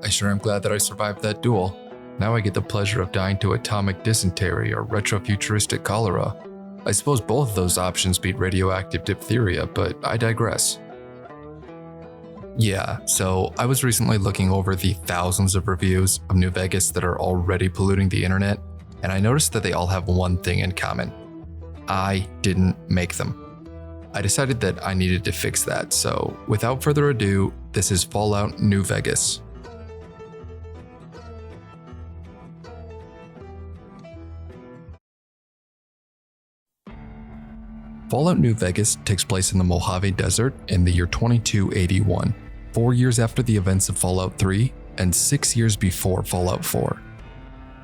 I sure am glad that I survived that duel. Now I get the pleasure of dying to atomic dysentery or retrofuturistic cholera. I suppose both of those options beat radioactive diphtheria, but I digress. Yeah, so I was recently looking over the thousands of reviews of New Vegas that are already polluting the internet, and I noticed that they all have one thing in common. I didn't make them. I decided that I needed to fix that, so without further ado, this is Fallout New Vegas. Fallout New Vegas takes place in the Mojave Desert in the year 2281, 4 years after the events of Fallout 3 and 6 years before Fallout 4.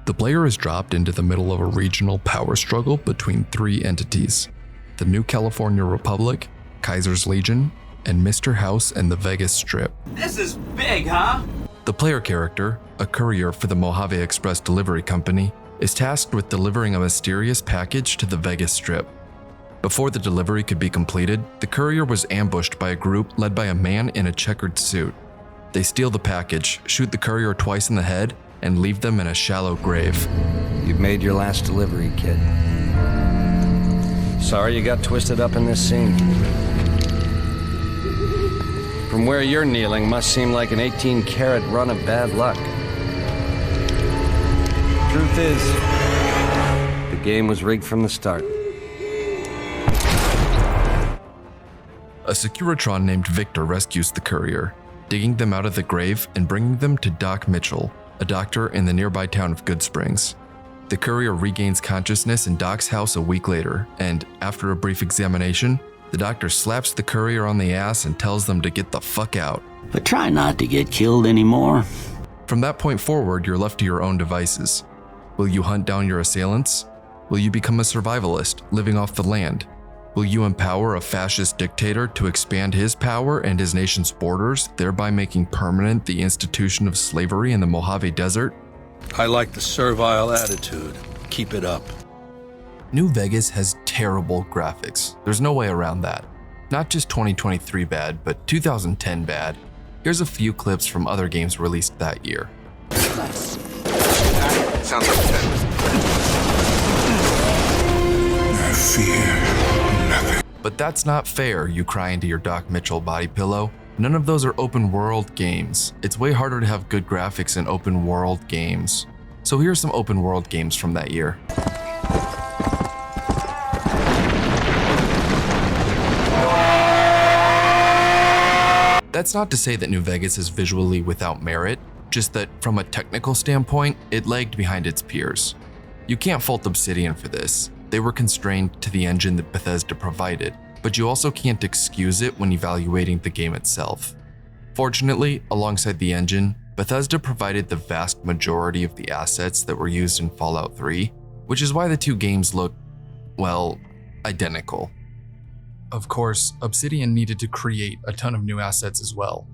The player is dropped into the middle of a regional power struggle between three entities: the New California Republic, Kaiser's Legion, and Mr. House and the Vegas Strip. This is big, huh? The player character, a courier for the Mojave Express Delivery Company, is tasked with delivering a mysterious package to the Vegas Strip. Before the delivery could be completed, the courier was ambushed by a group led by a man in a checkered suit. They steal the package, shoot the courier twice in the head, and leave them in a shallow grave. You've made your last delivery, kid. Sorry you got twisted up in this scene. From where you're kneeling must seem like an 18-carat run of bad luck. Truth is, the game was rigged from the start. A Securitron named Victor rescues the courier, digging them out of the grave and bringing them to Doc Mitchell, a doctor in the nearby town of Good Springs. The courier regains consciousness in Doc's house a week later, and after a brief examination, the doctor slaps the courier on the ass and tells them to get the fuck out. But try not to get killed anymore. From that point forward, you're left to your own devices. Will you hunt down your assailants? Will you become a survivalist, living off the land? Will you empower a fascist dictator to expand his power and his nation's borders, thereby making permanent the institution of slavery in the Mojave Desert? I like the servile attitude. Keep it up. New Vegas has terrible graphics. There's no way around that. Not just 2023 bad, but 2010 bad. Here's a few clips from other games released that year. Sounds like I fear nothing. But that's not fair, you cry into your Doc Mitchell body pillow. None of those are open world games. It's way harder to have good graphics in open world games. So here's some open world games from that year. That's not to say that New Vegas is visually without merit, just that from a technical standpoint, it lagged behind its peers. You can't fault Obsidian for this. They were constrained to the engine that Bethesda provided, but you also can't excuse it when evaluating the game itself. Fortunately, alongside the engine, Bethesda provided the vast majority of the assets that were used in Fallout 3, which is why the two games look, well, identical. Of course, Obsidian needed to create a ton of new assets as well.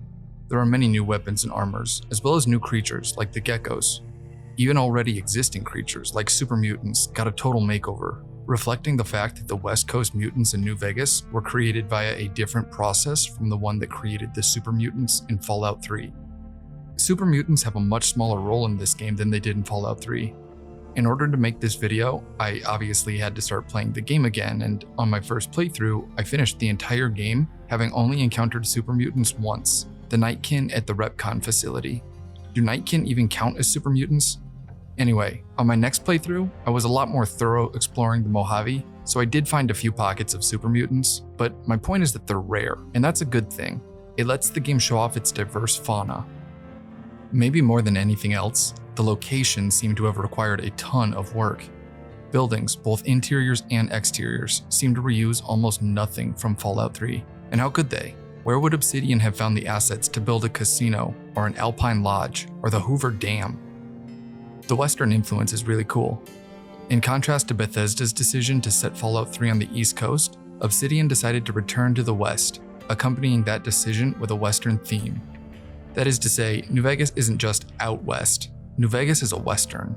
There are many new weapons and armors, as well as new creatures like the geckos. Even already existing creatures like super mutants got a total makeover, reflecting the fact that the West Coast mutants in New Vegas were created via a different process from the one that created the super mutants in Fallout 3. Super mutants have a much smaller role in this game than they did in Fallout 3. In order to make this video, I obviously had to start playing the game again, and on my first playthrough, I finished the entire game having only encountered super mutants once, the Nightkin at the Repcon facility. Do Nightkin even count as super mutants? Anyway, on my next playthrough, I was a lot more thorough exploring the Mojave, so I did find a few pockets of super mutants, but my point is that they're rare, and that's a good thing. It lets the game show off its diverse fauna. Maybe more than anything else, the locations seem to have required a ton of work. Buildings, both interiors and exteriors, seem to reuse almost nothing from Fallout 3. And how could they? Where would Obsidian have found the assets to build a casino, or an alpine lodge, or the Hoover Dam? The Western influence is really cool. In contrast to Bethesda's decision to set Fallout 3 on the East Coast, Obsidian decided to return to the West, accompanying that decision with a Western theme. That is to say, New Vegas isn't just out west. New Vegas is a Western.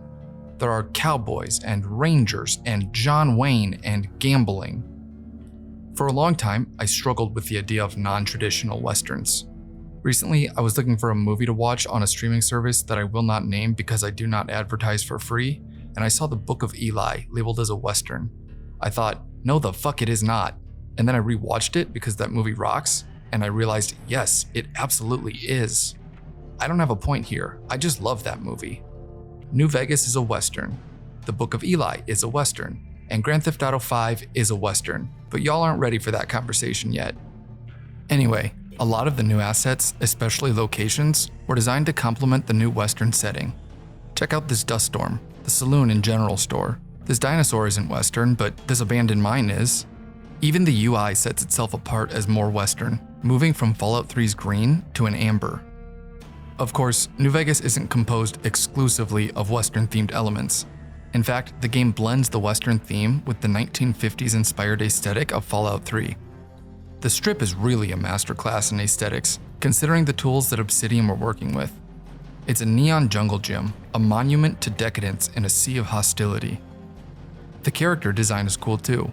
There are cowboys and rangers and John Wayne and gambling. For a long time, I struggled with the idea of non-traditional Westerns. Recently, I was looking for a movie to watch on a streaming service that I will not name because I do not advertise for free, and I saw The Book of Eli labeled as a Western. I thought, no the fuck it is not. And then I rewatched it because that movie rocks, and I realized, yes, it absolutely is. I don't have a point here, I just love that movie. New Vegas is a Western, The Book of Eli is a Western, and Grand Theft Auto 5 is a Western, but y'all aren't ready for that conversation yet. Anyway, a lot of the new assets, especially locations, were designed to complement the new Western setting. Check out this dust storm, the saloon and general store. This dinosaur isn't Western, but this abandoned mine is. Even the UI sets itself apart as more Western, moving from Fallout 3's green to an amber. Of course, New Vegas isn't composed exclusively of Western-themed elements. In fact, the game blends the Western theme with the 1950s-inspired aesthetic of Fallout 3. The Strip is really a masterclass in aesthetics, considering the tools that Obsidian were working with. It's a neon jungle gym, a monument to decadence in a sea of hostility. The character design is cool too.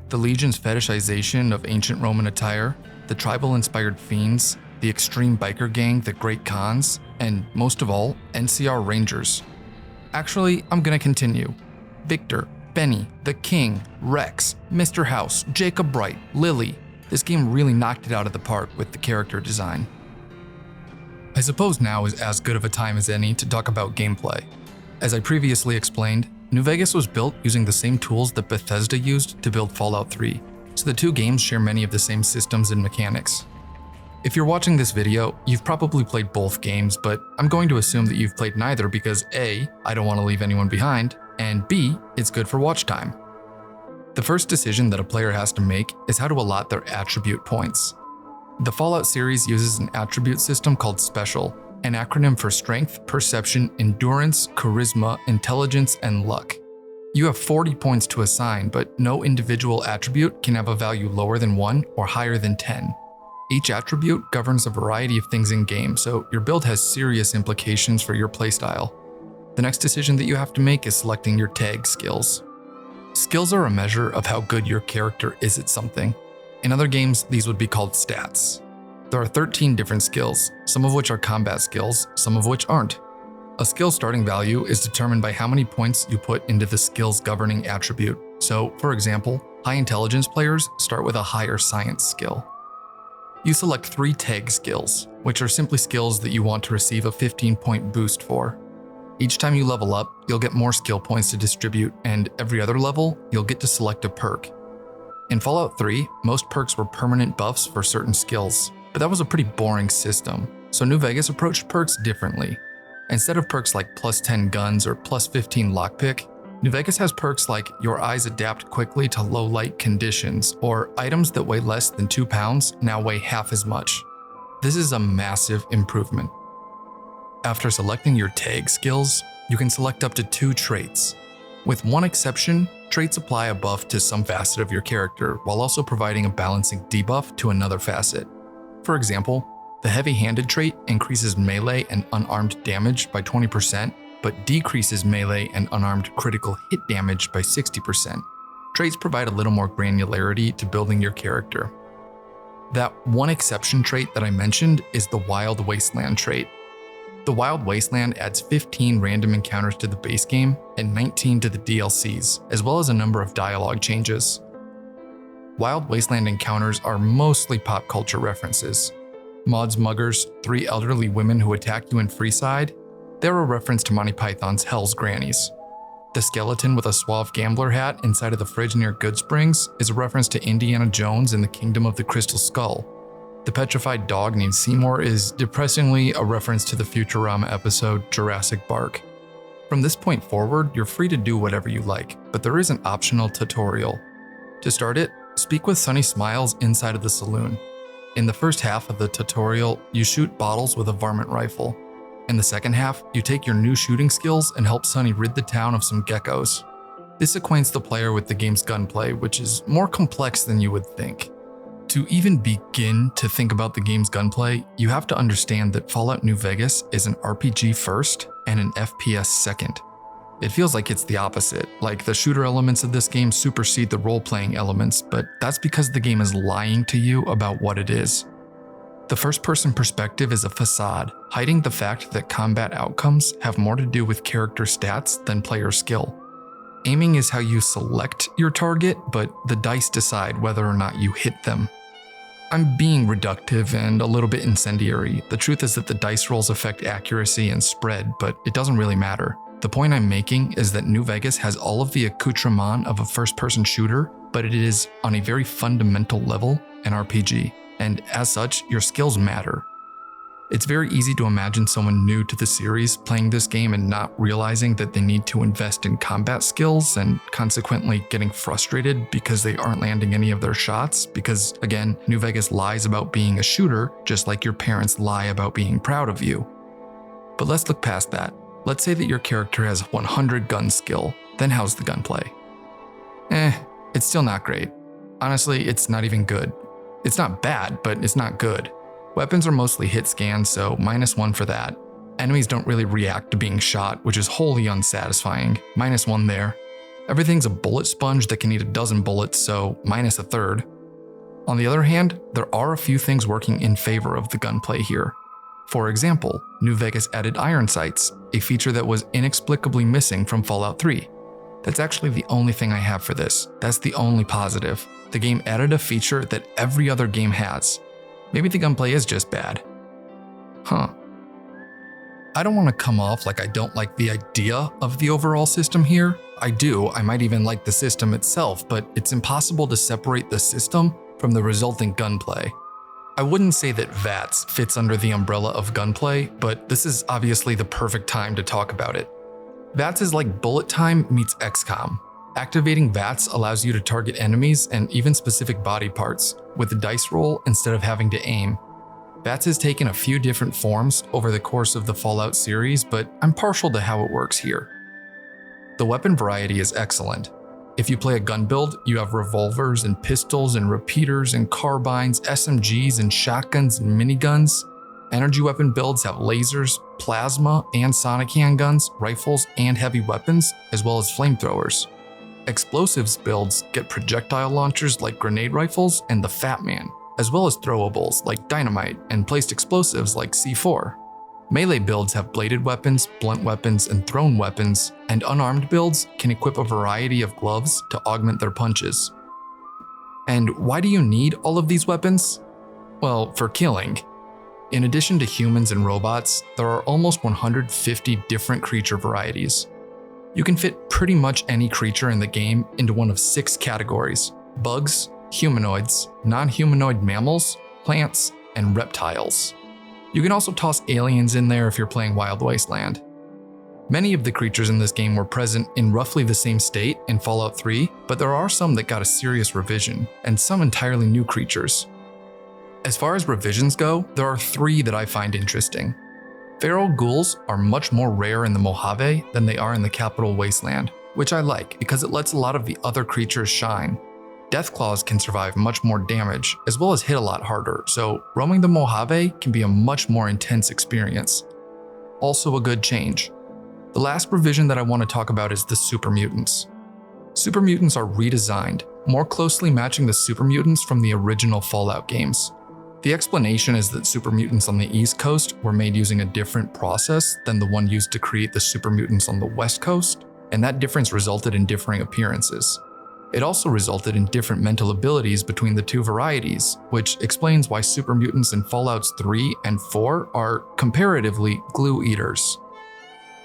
The Legion's fetishization of ancient Roman attire, the tribal-inspired fiends, the extreme biker gang, the Great Khans, and most of all, NCR Rangers. Actually, I'm gonna continue. Victor, Benny, the King, Rex, Mr. House, Jacob Bright, Lily. This game really knocked it out of the park with the character design. I suppose now is as good of a time as any to talk about gameplay. As I previously explained, New Vegas was built using the same tools that Bethesda used to build Fallout 3, so the two games share many of the same systems and mechanics. If you're watching this video, you've probably played both games, but I'm going to assume that you've played neither because A, I don't want to leave anyone behind, and B, it's good for watch time. The first decision that a player has to make is how to allot their attribute points. The Fallout series uses an attribute system called Special, an acronym for Strength, Perception, Endurance, Charisma, Intelligence, and Luck. You have 40 points to assign, but no individual attribute can have a value lower than 1 or higher than 10. Each attribute governs a variety of things in-game, so your build has serious implications for your playstyle. The next decision that you have to make is selecting your tag skills. Skills are a measure of how good your character is at something. In other games, these would be called stats. There are 13 different skills, some of which are combat skills, some of which aren't. A skill starting value is determined by how many points you put into the skill's governing attribute. So, for example, high intelligence players start with a higher science skill. You select 3 tag skills, which are simply skills that you want to receive a 15-point boost for. Each time you level up, you'll get more skill points to distribute, and every other level, you'll get to select a perk. In Fallout 3, most perks were permanent buffs for certain skills, but that was a pretty boring system, so New Vegas approached perks differently. Instead of perks like plus 10 guns or plus 15 lockpick, New Vegas has perks like your eyes adapt quickly to low light conditions, or items that weigh less than 2 pounds now weigh half as much. This is a massive improvement. After selecting your tag skills, you can select up to 2 traits. With one exception, traits apply a buff to some facet of your character while also providing a balancing debuff to another facet. For example, the heavy-handed trait increases melee and unarmed damage by 20%, but decreases melee and unarmed critical hit damage by 60%. Traits provide a little more granularity to building your character. That one exception trait that I mentioned is the Wild Wasteland trait. The Wild Wasteland adds 15 random encounters to the base game and 19 to the DLCs, as well as a number of dialogue changes. Wild Wasteland encounters are mostly pop culture references. Maud's Muggers, 3 elderly women who attack you in Freeside, they're a reference to Monty Python's Hell's Grannies. The skeleton with a suave gambler hat inside of the fridge near Goodsprings is a reference to Indiana Jones and the Kingdom of the Crystal Skull. The petrified dog named Seymour is depressingly a reference to the Futurama episode Jurassic Bark. From this point forward, you're free to do whatever you like, but there is an optional tutorial. To start it, speak with Sunny Smiles inside of the saloon. In the first half of the tutorial, you shoot bottles with a varmint rifle. In the second half, you take your new shooting skills and help Sunny rid the town of some geckos. This acquaints the player with the game's gunplay, which is more complex than you would think. To even begin to think about the game's gunplay, you have to understand that Fallout New Vegas is an RPG first and an FPS second. It feels like it's the opposite, like the shooter elements of this game supersede the role-playing elements, but that's because the game is lying to you about what it is. The first-person perspective is a facade, hiding the fact that combat outcomes have more to do with character stats than player skill. Aiming is how you select your target, but the dice decide whether or not you hit them. I'm being reductive and a little bit incendiary. The truth is that the dice rolls affect accuracy and spread, but it doesn't really matter. The point I'm making is that New Vegas has all of the accoutrement of a first-person shooter, but it is, on a very fundamental level, an RPG, and as such, your skills matter. It's very easy to imagine someone new to the series playing this game and not realizing that they need to invest in combat skills and consequently getting frustrated because they aren't landing any of their shots because, again, New Vegas lies about being a shooter just like your parents lie about being proud of you. But let's look past that. Let's say that your character has 100 gun skill, then how's the gunplay? It's still not great. Honestly, it's not even good. It's not bad, but it's not good. Weapons are mostly hit scans, so -1 for that. Enemies don't really react to being shot, which is wholly unsatisfying. -1 there. Everything's a bullet sponge that can eat a dozen bullets, so -1/3. On the other hand, there are a few things working in favor of the gunplay here. For example, New Vegas added iron sights, a feature that was inexplicably missing from Fallout 3. That's actually the only thing I have for this. That's the only positive. The game added a feature that every other game has. Maybe the gunplay is just bad. I don't want to come off like I don't like the idea of the overall system here. I do, I might even like the system itself, but it's impossible to separate the system from the resulting gunplay. I wouldn't say that VATS fits under the umbrella of gunplay, but this is obviously the perfect time to talk about it. VATS is like bullet time meets XCOM. Activating VATS allows you to target enemies and even specific body parts with a dice roll instead of having to aim. VATS has taken a few different forms over the course of the Fallout series, but I'm partial to how it works here. The weapon variety is excellent. If you play a gun build, you have revolvers and pistols and repeaters and carbines, SMGs and shotguns and miniguns. Energy weapon builds have lasers, plasma, and sonic handguns, rifles, and heavy weapons, as well as flamethrowers. Explosives builds get projectile launchers like grenade rifles and the Fat Man, as well as throwables like dynamite and placed explosives like C4. Melee builds have bladed weapons, blunt weapons, and thrown weapons, and unarmed builds can equip a variety of gloves to augment their punches. And why do you need all of these weapons? Well, for killing. In addition to humans and robots, there are almost 150 different creature varieties. You can fit pretty much any creature in the game into one of 6 categories: bugs, humanoids, non-humanoid mammals, plants, and reptiles. You can also toss aliens in there if you're playing Wild Wasteland. Many of the creatures in this game were present in roughly the same state in Fallout 3, but there are some that got a serious revision, and some entirely new creatures. As far as revisions go, there are 3 that I find interesting. Feral ghouls are much more rare in the Mojave than they are in the Capital Wasteland, which I like because it lets a lot of the other creatures shine. Deathclaws can survive much more damage, as well as hit a lot harder, so roaming the Mojave can be a much more intense experience. Also a good change. The last revision that I want to talk about is the super mutants. Super mutants are redesigned, more closely matching the super mutants from the original Fallout games. The explanation is that super mutants on the East Coast were made using a different process than the one used to create the super mutants on the West Coast, and that difference resulted in differing appearances. It also resulted in different mental abilities between the 2 varieties, which explains why super mutants in Fallouts 3 and 4 are, comparatively, glue eaters.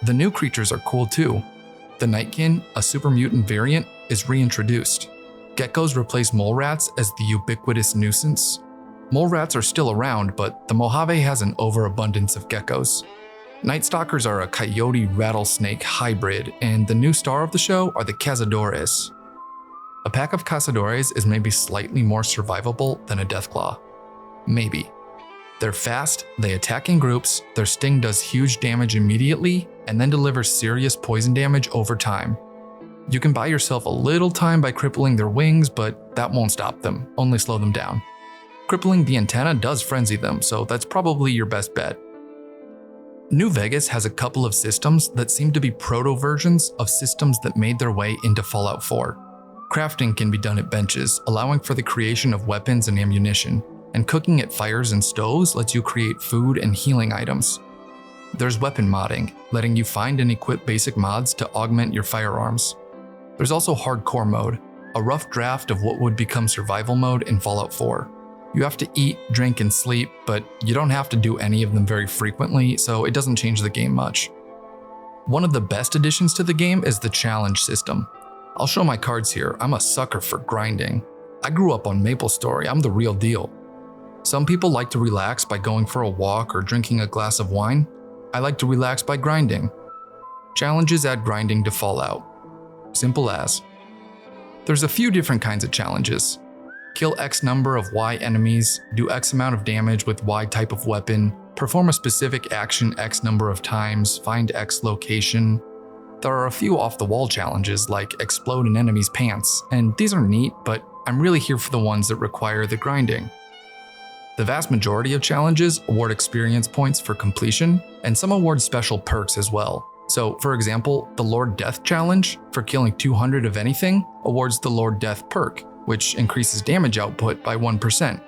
The new creatures are cool too. The Nightkin, a super mutant variant, is reintroduced. Geckos replace mole rats as the ubiquitous nuisance. Mole rats are still around, but the Mojave has an overabundance of geckos. Night Stalkers are a coyote rattlesnake hybrid, and the new star of the show are the Cazadores. A pack of Cazadores is maybe slightly more survivable than a Deathclaw. Maybe. They're fast, they attack in groups, their sting does huge damage immediately, and then delivers serious poison damage over time. You can buy yourself a little time by crippling their wings, but that won't stop them, only slow them down. Crippling the antenna does frenzy them, so that's probably your best bet. New Vegas has a couple of systems that seem to be proto-versions of systems that made their way into Fallout 4. Crafting can be done at benches, allowing for the creation of weapons and ammunition. and cooking at fires and stoves lets you create food and healing items. There's weapon modding, letting you find and equip basic mods to augment your firearms. There's also hardcore mode, a rough draft of what would become survival mode in Fallout 4. You have to eat, drink, and sleep, but you don't have to do any of them very frequently, so it doesn't change the game much. One of the best additions to the game is the challenge system. I'll show my cards here. I'm a sucker for grinding. I grew up on MapleStory, I'm the real deal. Some people like to relax by going for a walk or drinking a glass of wine. I like to relax by grinding. Challenges add grinding to Fallout. Simple as. There's a few different kinds of challenges. Kill X number of Y enemies, do X amount of damage with Y type of weapon, perform a specific action X number of times, find X location. There are a few off-the-wall challenges like explode an enemy's pants, and these are neat, but I'm really here for the ones that require the grinding. The vast majority of challenges award experience points for completion, and some award special perks as well. So, for example, the Lord Death challenge for killing 200 of anything awards the Lord Death perk, which increases damage output by 1%.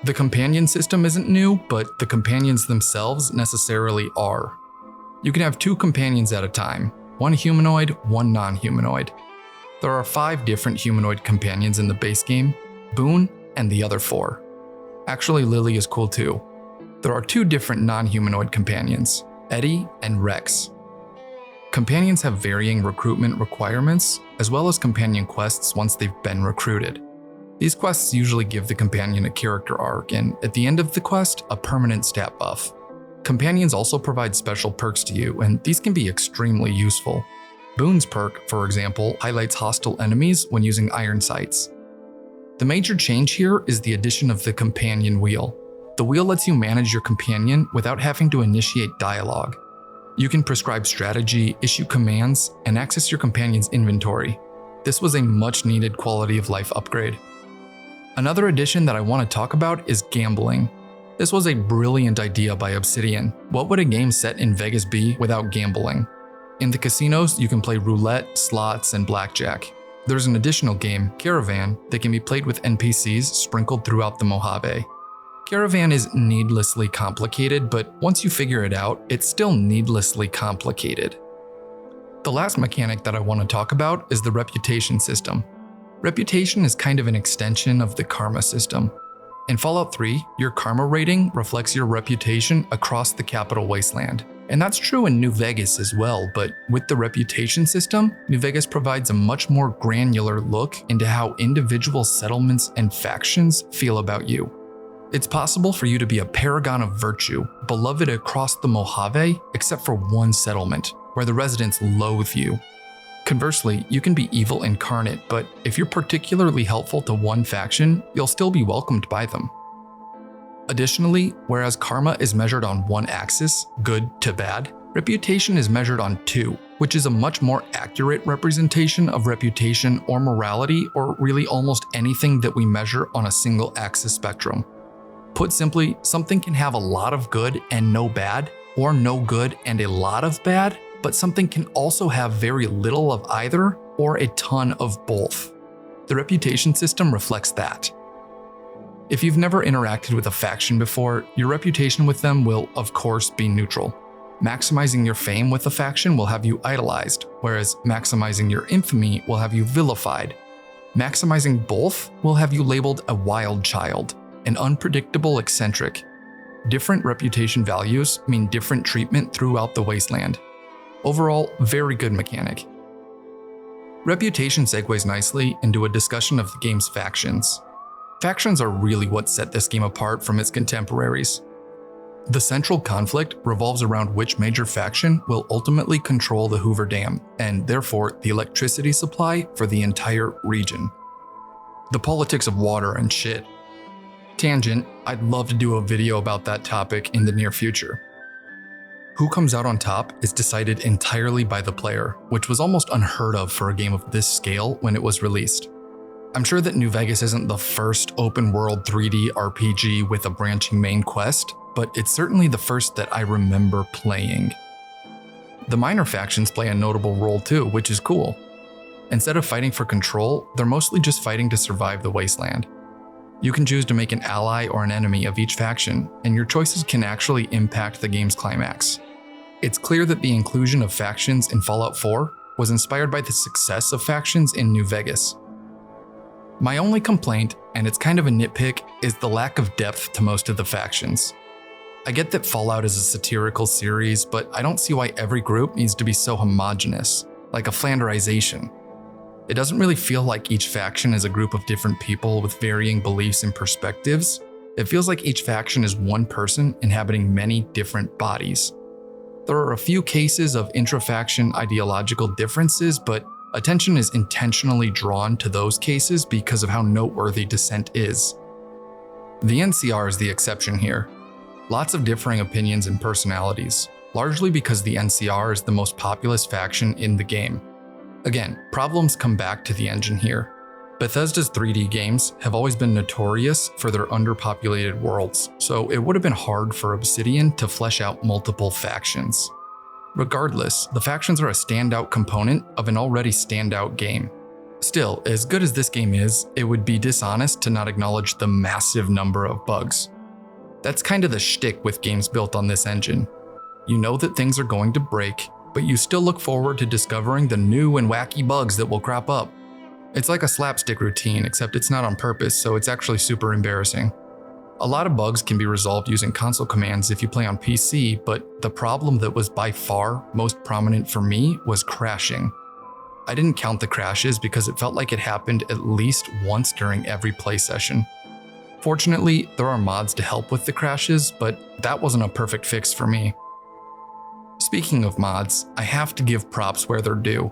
The companion system isn't new, but the companions themselves necessarily are. You can have 2 companions at a time, one humanoid, one non-humanoid. There are 5 different humanoid companions in the base game, Boone, and the other 4. Actually, Lily is cool too. There are 2 different non-humanoid companions, Eddie and Rex. Companions have varying recruitment requirements, as well as companion quests once they've been recruited. These quests usually give the companion a character arc, and at the end of the quest, a permanent stat buff. Companions also provide special perks to you, and these can be extremely useful. Boone's perk, for example, highlights hostile enemies when using iron sights. The major change here is the addition of the companion wheel. The wheel lets you manage your companion without having to initiate dialogue. You can prescribe strategy, issue commands, and access your companion's inventory. This was a much needed quality of life upgrade. Another addition that I want to talk about is gambling. This was a brilliant idea by Obsidian. What would a game set in Vegas be without gambling? In the casinos, you can play roulette, slots, and blackjack. There's an additional game, Caravan, that can be played with NPCs sprinkled throughout the Mojave. Caravan is needlessly complicated, but once you figure it out, it's still needlessly complicated. The last mechanic that I want to talk about is the reputation system. Reputation is kind of an extension of the karma system. In Fallout 3, your karma rating reflects your reputation across the Capital Wasteland. And that's true in New Vegas as well, but with the reputation system, New Vegas provides a much more granular look into how individual settlements and factions feel about you. It's possible for you to be a paragon of virtue, beloved across the Mojave, except for one settlement, where the residents loathe you. Conversely, you can be evil incarnate, but if you're particularly helpful to one faction, you'll still be welcomed by them. Additionally, whereas karma is measured on one axis, good to bad, reputation is measured on 2, which is a much more accurate representation of reputation or morality, or really almost anything that we measure on a single axis spectrum. Put simply, something can have a lot of good and no bad, or no good and a lot of bad, but something can also have very little of either or a ton of both. The reputation system reflects that. If you've never interacted with a faction before, your reputation with them will, of course, be neutral. Maximizing your fame with a faction will have you idolized, whereas maximizing your infamy will have you vilified. Maximizing both will have you labeled a wild child, an unpredictable eccentric. Different reputation values mean different treatment throughout the wasteland. Overall, very good mechanic. Reputation segues nicely into a discussion of the game's factions. Factions are really what set this game apart from its contemporaries. The central conflict revolves around which major faction will ultimately control the Hoover Dam, and therefore the electricity supply for the entire region. The politics of water and shit. Tangent, I'd love to do a video about that topic in the near future. Who comes out on top is decided entirely by the player, which was almost unheard of for a game of this scale when it was released. I'm sure that New Vegas isn't the first open-world 3D RPG with a branching main quest, but it's certainly the first that I remember playing. The minor factions play a notable role too, which is cool. Instead of fighting for control, they're mostly just fighting to survive the wasteland. You can choose to make an ally or an enemy of each faction, and your choices can actually impact the game's climax. It's clear that the inclusion of factions in Fallout 4 was inspired by the success of factions in New Vegas. My only complaint, and it's kind of a nitpick, is the lack of depth to most of the factions. I get that Fallout is a satirical series, but I don't see why every group needs to be so homogenous, like a Flanderization. It doesn't really feel like each faction is a group of different people with varying beliefs and perspectives. It feels like each faction is one person inhabiting many different bodies. There are a few cases of intra-faction ideological differences, but attention is intentionally drawn to those cases because of how noteworthy dissent is. The NCR is the exception here. Lots of differing opinions and personalities, largely because the NCR is the most populous faction in the game. Again, problems come back to the engine here. Bethesda's 3D games have always been notorious for their underpopulated worlds, so it would have been hard for Obsidian to flesh out multiple factions. Regardless, the factions are a standout component of an already standout game. Still, as good as this game is, it would be dishonest to not acknowledge the massive number of bugs. That's kind of the shtick with games built on this engine. You know that things are going to break, but you still look forward to discovering the new and wacky bugs that will crop up. It's like a slapstick routine, except it's not on purpose, so it's actually super embarrassing. A lot of bugs can be resolved using console commands if you play on PC, but the problem that was by far most prominent for me was crashing. I didn't count the crashes because it felt like it happened at least once during every play session. Fortunately, there are mods to help with the crashes, but that wasn't a perfect fix for me. Speaking of mods, I have to give props where they're due.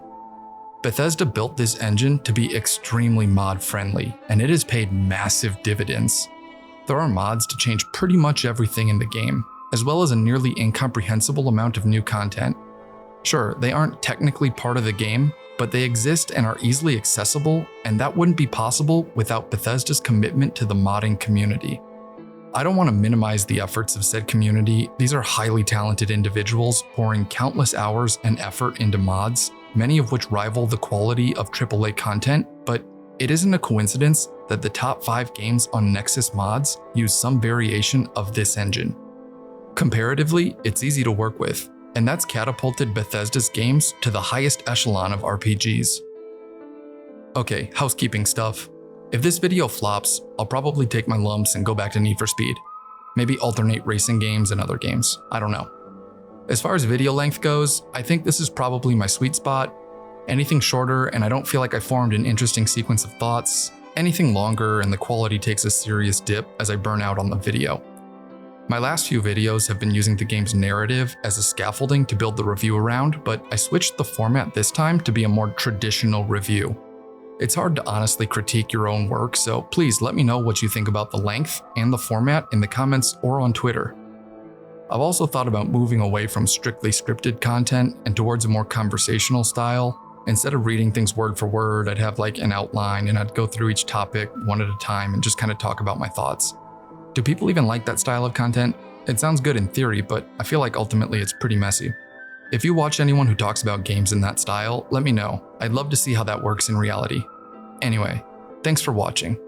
Bethesda built this engine to be extremely mod-friendly, and it has paid massive dividends. There are mods to change pretty much everything in the game, as well as a nearly incomprehensible amount of new content. Sure, they aren't technically part of the game, but they exist and are easily accessible, and that wouldn't be possible without Bethesda's commitment to the modding community. I don't want to minimize the efforts of said community. These are highly talented individuals pouring countless hours and effort into mods, many of which rival the quality of AAA content, but it isn't a coincidence that the top 5 games on Nexus mods use some variation of this engine. Comparatively, it's easy to work with, and that's catapulted Bethesda's games to the highest echelon of RPGs. Okay, housekeeping stuff. If this video flops, I'll probably take my lumps and go back to Need for Speed. Maybe alternate racing games and other games, I don't know. As far as video length goes, I think this is probably my sweet spot. Anything shorter and I don't feel like I formed an interesting sequence of thoughts. Anything longer and the quality takes a serious dip as I burn out on the video. My last few videos have been using the game's narrative as a scaffolding to build the review around, but I switched the format this time to be a more traditional review. It's hard to honestly critique your own work, so please let me know what you think about the length and the format in the comments or on Twitter. I've also thought about moving away from strictly scripted content and towards a more conversational style. Instead of reading things word for word, I'd have like an outline and I'd go through each topic one at a time and just kind of talk about my thoughts. Do people even like that style of content? It sounds good in theory, but I feel like ultimately it's pretty messy. If you watch anyone who talks about games in that style, let me know. I'd love to see how that works in reality. Anyway, thanks for watching.